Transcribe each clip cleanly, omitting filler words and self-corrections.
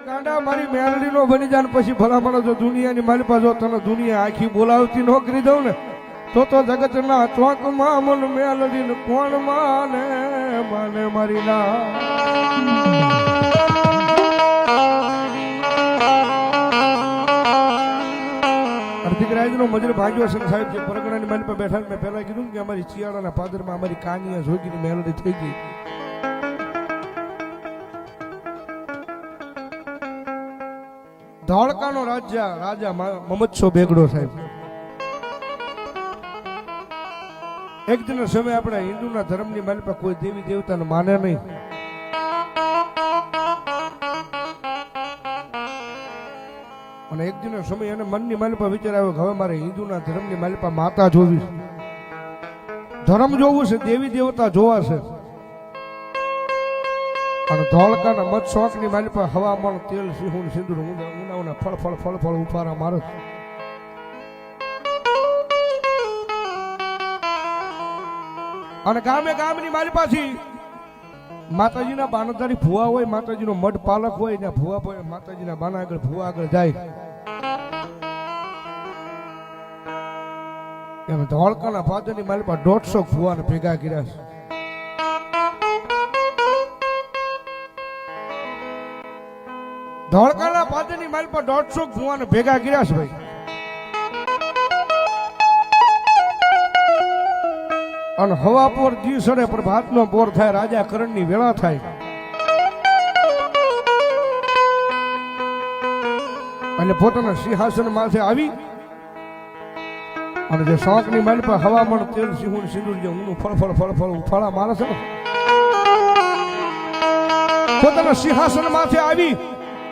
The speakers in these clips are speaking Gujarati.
ગાંડા મારી મેલડી નો બની જાય પછી ભલામણ જો દુનિયાની મારી પાસે તને દુનિયા આખી બોલાવતી નો કરી દઉં ને તો જગતના ચોકમાં મન મેલડી ને કોણ માને માને મારી ના દીકરાનો મજર ભાગ્યો છે સાહેબ જે પરગણાની મારી પર બેઠા મેં પહેલા કીધું કે અમારી ચિયાળાના પાદરમાં અમારી કાનિયા જોગીની મેલડી થઈ ગઈ. ધોળકાનો રાજા મમદશો બેગડો સાહેબ. એક દિન સમય આપણે હિન્દુના ધર્મની મારી પર કોઈ દેવી દેવતાને માને નહીં. અને એક દિન સમય એને મનની માલિપા વિચાર આવ્યો કે હવે મારે હિન્દુના ધર્મની માલિપા માતા જોવી છે, ધર્મ જોવું છે, દેવી દેવતા જોવા છે. અને ધોળકાના મત શોખની માલિપા હવામાન તેલ સિંહું સિંદૂર ઉનાવના ફળ ફળ ફળ ફળ ઉપારા મારે. અને ગામે ગામની માલિપાથી માતાજીના બાનદારી ભુવા હોય, માતાજીનો મઢ પાલક હોય ને ભુવા માતાજીના બાના આગળ ભુવા આગળ જાય. એમ ધોળકાના પાદરની માલિપા 150 ભુવાને ભેગા કર્યા છે. ધોળકાના પાદરની માલિપા 150 ભુવાને ભેગા કર્યા છે ભાઈ. અને હવા પોર દિવસડે પ્રભાતનો પોર થાય, રાજા કરણની વેળા થાય. અને પોતાના સિંહાસન માથે આવી અને જે શોખની માલિપા હવામણ તેલ સિંહું સિંદૂર જે ઊનું ફળ ફળ ફળ ફળ ઉફાળા મારે છે ને, પોતાના સિંહાસન માથે આવી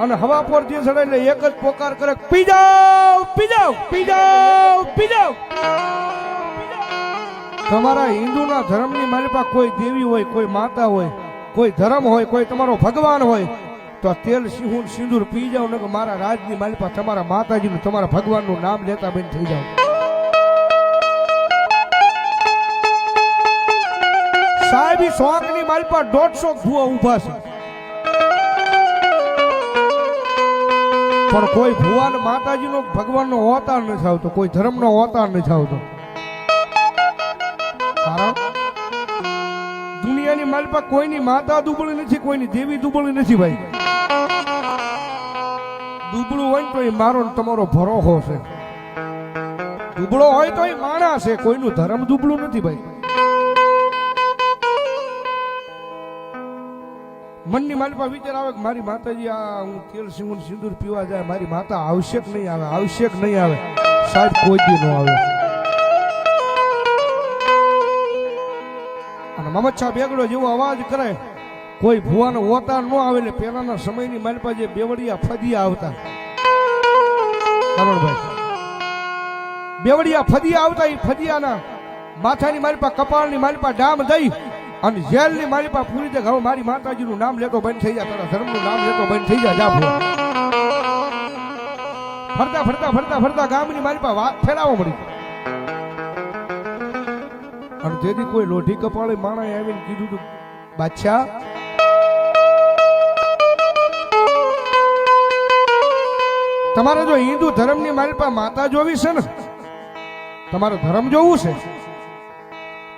અને હવા પોર દિવસડે એટલે એક જ પોકાર કરે, પી જાઓ પી જાઓ પી જાઓ પી જાઓ. તમારા હિન્દુના ધર્મની માલિપા કોઈ દેવી હોય, કોઈ માતા હોય, કોઈ ધર્મ હોય, કોઈ તમારો ભગવાન હોય તો તેલ સિંહું સિંદૂર પી જાવ ને કે મારા રાજની માલિપા તમારા માતાજીનું તમારા ભગવાનનું નામ લેતા બંધ થઈ જાવ. સાહેબ શોખની માલિપા 150 ભુવા ઉભા છે, પણ કોઈ ભુવાન માતાજીનો ભગવાનનો અવતાર નથી આવતો, કોઈ ધર્મનો અવતાર નથી આવતો. દુનિયાની માલિપા કોઈની માતા દુબળી નથી, કોઈની દેવી દુબળી નથી ભાઈ. દુબળું હોય તો એ મારો તમારો ભરોહો છે, દુબળો હોય તો એ માણસ છે, કોઈનું ધર્મ દુબળું નથી ભાઈ. મનની માલિપા વિચાર આવે કે મારી માતાજી આ હું તેલ સિંહું સિંદૂર પીવા જાય, મારી માતા આવશ્યક નહીં આવે, આવશ્યક નહીં આવે. સાહેબ કોઈ દી ન આવે. મમદશા બેગડો જેવો અવાજ કરે, કોઈ ભુવાનો ઓતાર ન આવે. એટલે પેલાના સમયની માલિપા જે બેવડિયા ફદિયા આવતા, કરણભાઈ બેવડિયા ફદિયા આવતા, એ ફદિયાના માથાની માલિપા કપાળની માલિપા ડામ દઈ અને જેલની માલિપા પૂરી દે. હવે મારી માતાજીનું નામ લેતો બંધ થઈ જાય, તારા ધર્મનું નામ લેતો બંધ થઈ જાય. જા ફરતા ફરતા ફરતા ફરતા ગામની માલિપા વાત ફેલાવો મળી. અને તેથી કોઈ લોઢી કપાળે માણાએ આવીને કીધું તું, બાદશાહ તમારે જો હિન્દુ ધર્મની માલિપા માતા જોવી છે ને, તમારો ધર્મ જોવું છે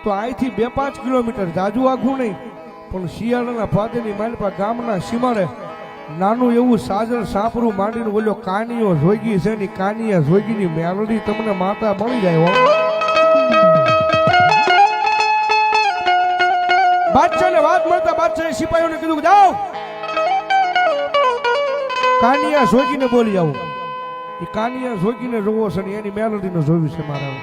તો અહીંથી 2-5 કિલોમીટર જાજુ આઘું નહીં પણ શિયાળાના પાદરની માલિપા ગામના સીમાડે નાનું એવું સાજર સાપરું માંડીને બોલ્યો કાનિયો જોગી છે ની કાનિયા જોગીની મેલડી તમને માતા મળી જાય હો. બાદશાહને વાત મળતા બાદશાહે સિપાહીઓને કીધું જાઓ કાનિયા જોગીને બોલી આવું. એ કાનિયા જોગીને જોવો છે ને એની મેલડીને જોવી છે મારા.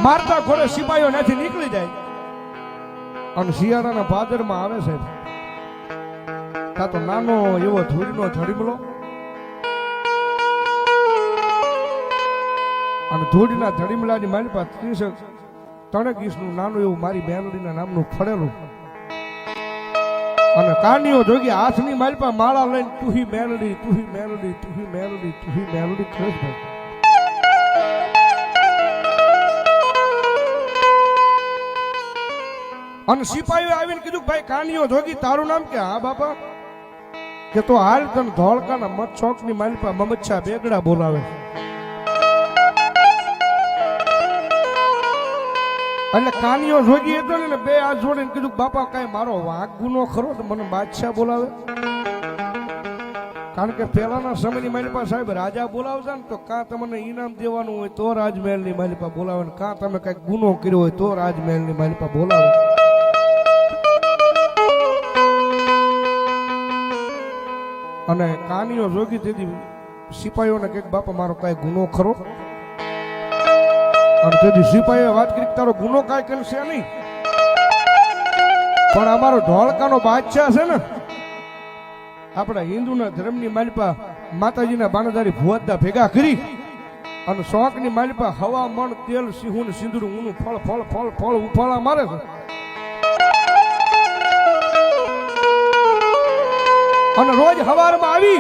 મારતા ખોડે સિપાહીઓ ત્યાંથી નીકળી જાય અને શિયાળાના ભાદરમાં આવે છે. તા તો નાનો એવો ધૂળનો ધડીમલો અને ધૂળના ધડીમલાની મારી પાસે 30 ઇંચનું નાનું એવું મારી મેલડીના નામનું ફળેલું અને કાનિયો જોગી હાથની મારી પાસે માળા લઈને તુહી મેલડી તુહી મેલડી તુહી મેલડી તુહી મેલડી ખરેશ ભાઈ. અને સિપાહીઓ આવીને કીધું ભાઈ કાનિયો જોગી તારું નામ કે હા બાપા કે તો હાલ તને ધોળકાના મત ચોક ની માલિપા મમચ્છા બેગડા બોલાવે એટલે કાનિયો જોગી હતો ને બે હાથ જોડીને કીધું બાપા કઈ મારો વાંક ગુનો ખરો તો મને બાદશાહ બોલાવે કારણ કે પહેલાના સમયની માલિપા સાહેબ રાજા બોલાવતા ને તો કાં તમને ઇનામ દેવાનું હોય તો રાજમહેલની માલિપા બોલાવે ને કાં તમે કઈક ગુનો કર્યો હોય તો રાજમહેલની માલિપા બોલાવે અને કાનિયો જોગી તેથી સિપાહીઓને કે બાપા મારો કઈ ગુનો ખરો અને તેથી સિપાહીએ વાત કરી તારો ગુનો કાંઈ કરશે નહીં પણ અમારો ધોળકાનો બાદશાહ છે ને આપણા હિન્દુના ધર્મની માલિપા માતાજીના બાણાદારી ભુવાદા ભેગા કરી અને શોખની માલિપા હવા મણ તેલ સિંહું સિંદૂર ઊનું ફળ ફળ ફળ ફળ ઉફાળા મારે છે અને રોજ હવારમાં આવી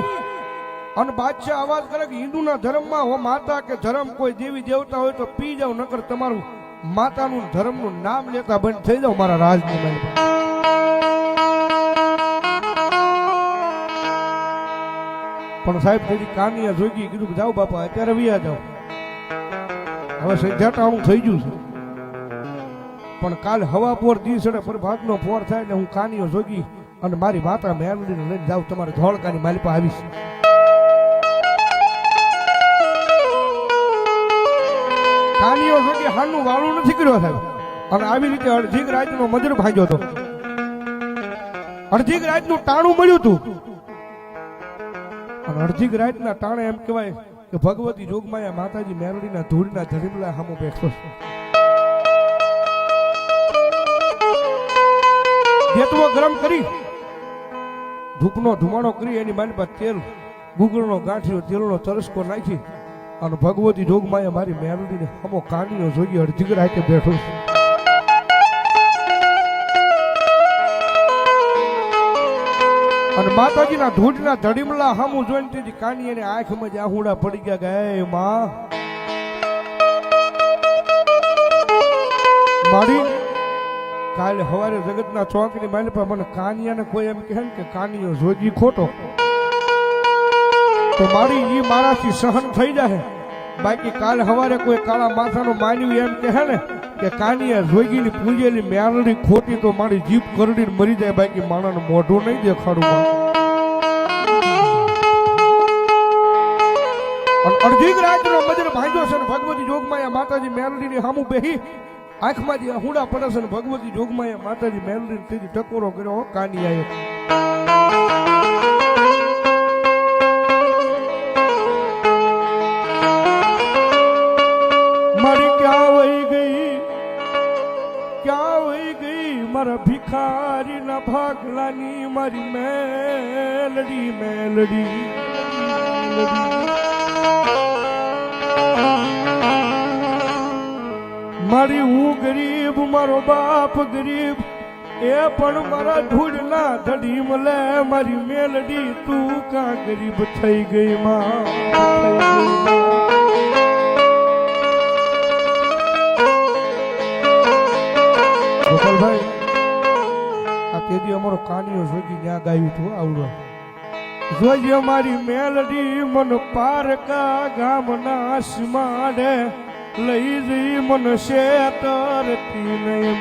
અને બાદશાહ અવાજ કરે કે હિન્દુના ધર્મમાં હો માતા કે ધર્મ કોઈ દેવી દેવતા હોય તો પી જાવ નકર તમારું માતાનું ધર્મનું નામ લેતા બંધ થઈ જાવ મારા રાજની માલિપા પણ સાહેબ તેથી કાનિયા જોગી કીધું કે જાઓ બાપા અત્યારે વિયા જાઓ હવે સંધ્યાટાણું થઈ ગયું છે પણ કાલ હવા પોર દિવસે પ્રભાતનો પોર થાય એટલે હું કાનિયો જોગી અને મારી માતા મેલડીને લઈને જાઉં તમારે ધોળકાની માલિપા આવીશ કાનિયો જોગી હાનું વાળું નથી કર્યો સાહેબ અને આવી રીતે અડધી રાતનો મજર ભાંગ્યો હતો અડધી રાતનું ટાણું મળ્યું હતું અને અડધી રાતના ટાણે એમ કહેવાય કે ભગવતી જોગમાયા માતાજી મેલડીના ધૂળના ધડીમલા સામું બેઠો છે જેતવો ગરમ કરી ધૂપનો ધુમાડો કરી એની માલિપા તેલ ગુગળનો ગાંઠિયો તેલનો તરસકો નાખી અને ભગવતી જોગમાયા મારી મેલડીને સામો કાનિયો જોગી અડધી રાતે બેઠો છે અને માતાજીના ધૂળના ધડીમલા હામું જોઈને તેથી કાનિયાની આંખમાં જ આહુડા પડી ગયા ગયા માં મારી કાલે સવારે જગતના ચોકની માલિપા મને કાનિયાને કોઈ એમ કહે કે કાનિયો જોગી ખોટો તો મારી ઈ મારાથી સહન થઈ જાય બાકી કાલ સવારે કોઈ કાળા માથાનો માન્યું એમ કહે ને કે કાનિયા જોગીની પૂજેલી મેલડી ખોટી તો મારી જીભ કરડીને મરી જાય બાકી માણાને મોઢું નહીં દેખાડું અડધી રાતનો મજર ભાંગ્યો છે ને ભગવતી જોગમાયા માતાજી મેલડીની સામું બેહી આંખમાં જે હુડા પડે છે ને ભગવતી જોગમાયા માતાજી મેલડીને તેથી ટકોરો કર્યો કાનિયાએ મારી ક્યાં વહી ગઈ મારા ભિખારી ના ભાગલાની મારી મેલડી મેલડી મારી હું ગરીબ મારો બાપ ગરીબ એ પણ મારા ધૂળના ધડી મળે મારી મેલડી તું કાં ગરીબ થઈ ગઈ માં ગોપાલભાઈ આ તેદી અમારો કાનિયો જોગી ત્યાં ગાયું હતું આવડો જોજે મારી મેલડી મન પારકા ગામના આસમાડે લઈ જઈ મન શેતરતી નહીં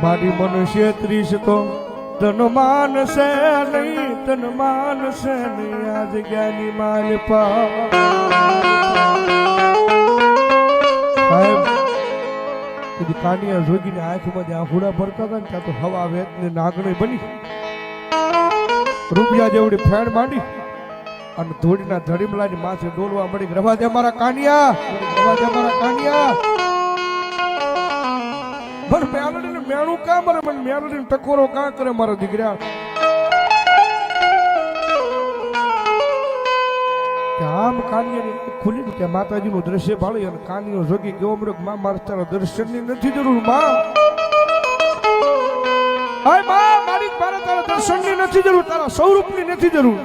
મારી મન શેત્રીસ તો તન માનસે નહીં તન માનસે નહીં આ જગ્યાની માલિપા સાહેબ કાનિયા જોગીને આંખમાં જ્યાં હુડા ભરતા હતા ને ત્યાં તો હવા વેતની નાગણી બની રૂપિયા જેવડી ફેણ માંડી અને ધૂળના ધડીમલાની માથે ડોલવા મળી રવા દે મારા કાનિયા પણ મેલડીને મેણું કાં મરે મને મેલડીને ટકોરો કાં કરે મારા દીકરા આમ કાનિયાની ખુલી ને ત્યાં માતાજીનું દ્રશ્ય ભાળી અને કાનિયો જોગી કેવો મૃગ માં મારે તારા દર્શનની નથી જરૂર માં હાય માં મારી તારા દર્શનની નથી જરૂર તારા સ્વરૂપની નથી જરૂર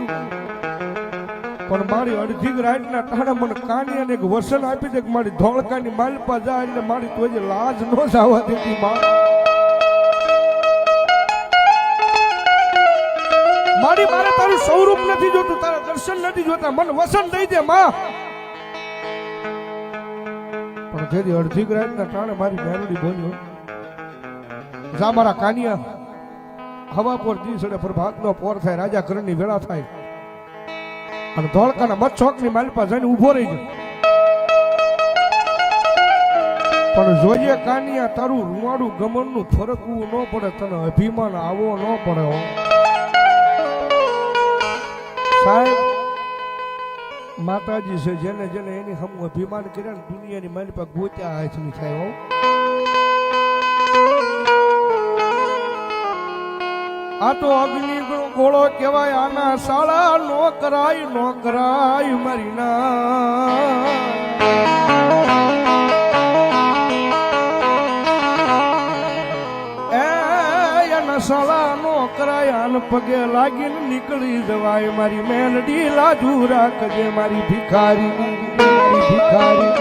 પણ મારી અડધી રાતના ટાણા મને કાનિયાને એક વસન આપી દે કે મારી ધોળકાની માલપા જાય એટલે મારી તો હજી લાજ ન જવા દેતી માં. મારી મારે તારું સ્વરૂપ નથી જોતું, તારા દર્શન નથી જોતા, મન વસન દઈ દે માં. પણ જેથી અડધી રાતના ટાણે મારી મેરડી બોલ્યો, જા મારા કાનિયા, હવા પર દીસડે પ્રભાતનો પોર થાય, રાજા કરણની વેળા થાય અને ધોળકાના મચ્છોકની માલપા જઈને ઊભો રહી જાય. પણ જોઈએ કાનિયા, તારું રૂવાડું ગમનનું ફરકવું ન પડે, તને અભિમાન આવો ન પડે. સાહેબ માતાજી છે, જેને જેને એની હમ અભિમાન કર્યા ને દુનિયાની માલપા ગોત્યા હાથની થાય. હો આ તો અગ્નિ ગોળો કહેવાય, આના શાળા નો કરાય મારી ના. એના શાળા નો કરાય, આન પગે લાગીને નીકળી જવાય. મારી મેલડી લાજુ રાખજે મારી ભિખારી, મારી ભિખારી.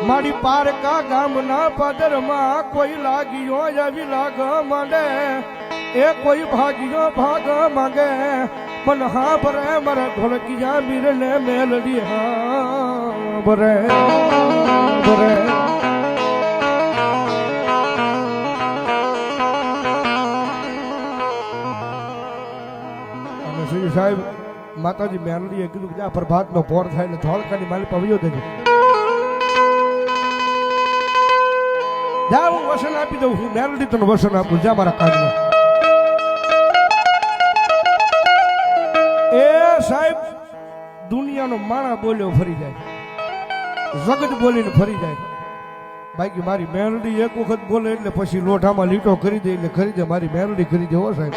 મારી પારકા ગામના પદરમાં કોઈ લાગ્યો આવી લાગ માંડે, એ કોઈ ભાગ્યો ભાગ માંગે. મન હા ભરે મારા ઢોલકી જા મીરને મેલડી, હા ભરે ભરે. અને શ્રી સાહેબ માતાજી મેલડીએ કીધું કે જા પ્રભાતનો પોર થાય ને ધોળકાની માલી પવ્યો દેજો. જા હું વસન આપી દઉં, હું મેલડી તને વસન આપું, જા મારા કાનિયા. એ સાહેબ દુનિયાનો માણા બોલ્યો ફરી જાય, જગત બોલીને ફરી જાય. બાકી મારી મેલડી એક વખત બોલે એટલે પછી લોઢામાં લીટો કરી દે એટલે કરી દે. મારી મેલડી કરી દે. હો સાહેબ.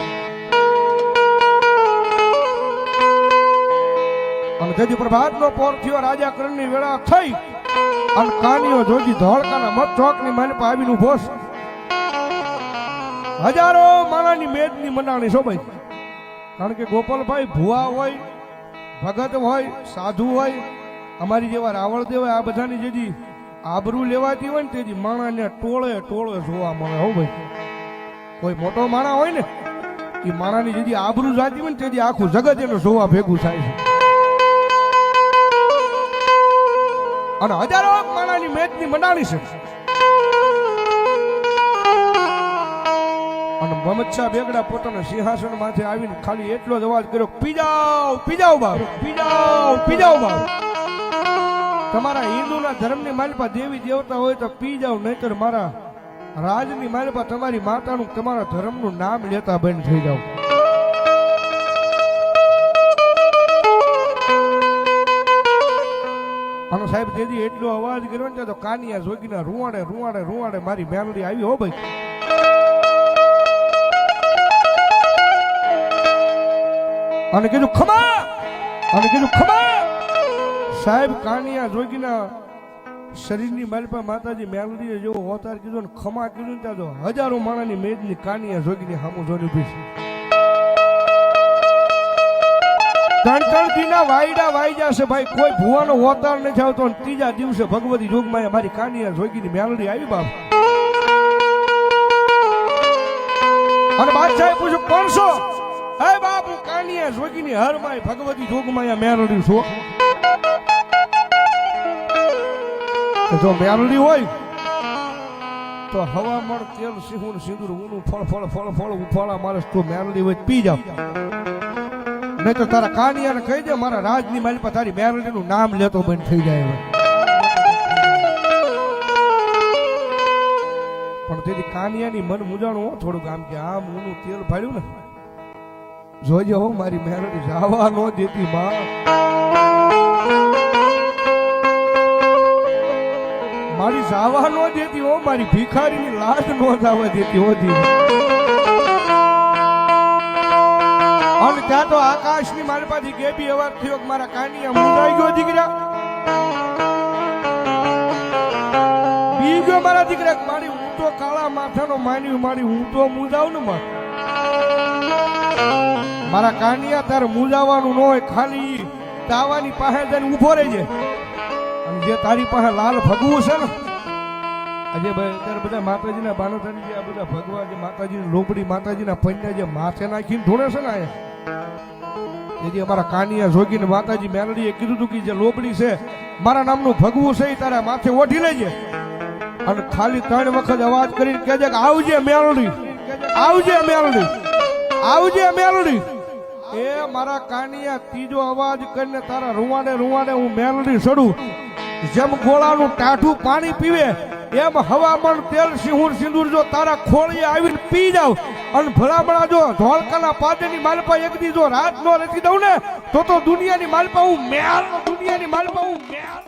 અને તેથી પ્રભાતનો પોર થયો, રાજા કરણની વેળા થઈ અને કાનિયો જોજી ધોળકાના મત ચોકની માલપા આવીને ઉભો છે. હજારો માણાની મેદની મંડાણી છો ભાઈ. કારણ કે ગોપાલભાઈ ભુવા હોય, ભગત હોય, સાધુ હોય, અમારી જેવા રાવળદેવ હોય, આ બધાની જેજી આબરૂ લેવાતી હોય ને તેજી માણાને ટોળે ટોળે જોવા મળે. હો ભાઈ, કોઈ મોટો માણા હોય ને એ માણાની જેજી આબરૂ જાતી હોય ને તેજી આખું જગત એને જોવા ભેગું થાય છે. અને હજારો માણાની મેચની મંડાણી છે. અને મમદશાહ બેગડા પોતાના સિંહાસન માંથી આવીને ખાલી એટલો જ અવાજ કર્યો, પીજાવ પીજાવ બાપ, પીજાવ પીજાવ બાપ. તમારા હિન્દુના ધર્મની માલપા દેવી દેવતા હોય તો પી જાવ, નહીતર મારા રાજની માલપા તમારી માતાનું તમારા ધર્મનું નામ લેતા બંધ થઈ જાવ. અને સાહેબ તેથી એટલો અવાજ કર્યો ને તો કાનિયા જોગીના રૂવાડે રૂવાડે રૂવાડે મારી મેલડી આવી. હો ભાઈ. અને કીધું ખમા, અને કીધું ખમા. સાહેબ કાનિયા જોગીના શરીરની માલપા માતાજી મેલડીએ જેવો અવતાર કીધો ને ખમા કીધું ને ત્યાં તો હજારો માણાની મેદની કાનિયા જોગીની સામું જોઈ ઉભી છે. ત્રણ ત્રણ દીના વાયડા વાઈ જશે ભાઈ, કોઈ ભુવાનો અવતાર નથી આવતો. ત્રીજા દિવસે ભગવતી જોગમાં મારી કાનિયા જોગીની મેલડી આવી બાપ. અને બાદશાહે પૂછ્યું કોણ છો? હે બાપુ કાનિયા જોગીની હરમાય ભગવતી જોગમાં મેલડી છો. જો મેલડી હોય તો હવામણ તેલ સિંહું સિંદૂર ઊનું ફળ ફળ ફળ ફળ ઉફાળા મારે તો મેલડી હોય પી જાવ. નહીં તો તારા કાનિયાને કહી દે મારા રાજની માલપા તારી મેલડીનું નામ લેતો બંધ થઈ જાય. પણ તેથી કાનિયાની મન મુજાણું થોડુંક આમ કે આમ ઊનું તેલ ફાડ્યું ને જોજો હો મારી મેલડી જાવા નો દેતી માં. મારી જાવા નો દેતી હો, મારી ભિખારીની લાજ નો જાવા દેતી હોતી. અને ત્યાં તો આકાશની માલપાથી ગેબી અવાજ થયો કે મારા કાનિયા મુંજાઈ ગયો દીકરા, બી ગયો મારા દીકરા. મારી તો કાળા માથાનો માની મારી હું તો મૂજાવ ને માં. મારા કાનિયા તારે મૂજાવાનું ન હોય, ખાલી તાવાની પાસે જઈને ઊભો રહેજે. અને જે તારી પાસે લાલ ભગવું છે ને, આજે ભાઈ અત્યારે બધા માતાજીના બાનોતાની જે આ બધા ભગવા જે માતાજીની લોબડી માતાજીના પૈયા જે માથે નાખીને ઢોળે છે ને આયા, જે અમારા કાનિયા જોગીને માતાજી મેલડીએ કીધું હતું કે જે લોબડી છે મારા નામનું ભગવું છે એ તારા માથે ઓઢી લેજે. અને ખાલી 3 વખત અવાજ કરીને કહેજે કે આવજે મેલડી, આવજે મેલડી, આવજે મેલડી. એ મારા કાનિયા ત્રીજો અવાજ કરીને તારા રૂવાડે રૂવાડે હું મેલડી ચડું. જેમ ગોળાનું ટાઢું પાણી પીવે એમ હવામાન તેલ સિંહુર સિંદૂર જો તારા ખોળીએ આવીને પી જાવ. અને ભલામણા જો ધોળકાના પાદેની માલપા એક દી જો રાત નો રચી દઉં ને તો દુનિયાની માલપા હું મેલ, દુનિયાની માલપા હું મેલ.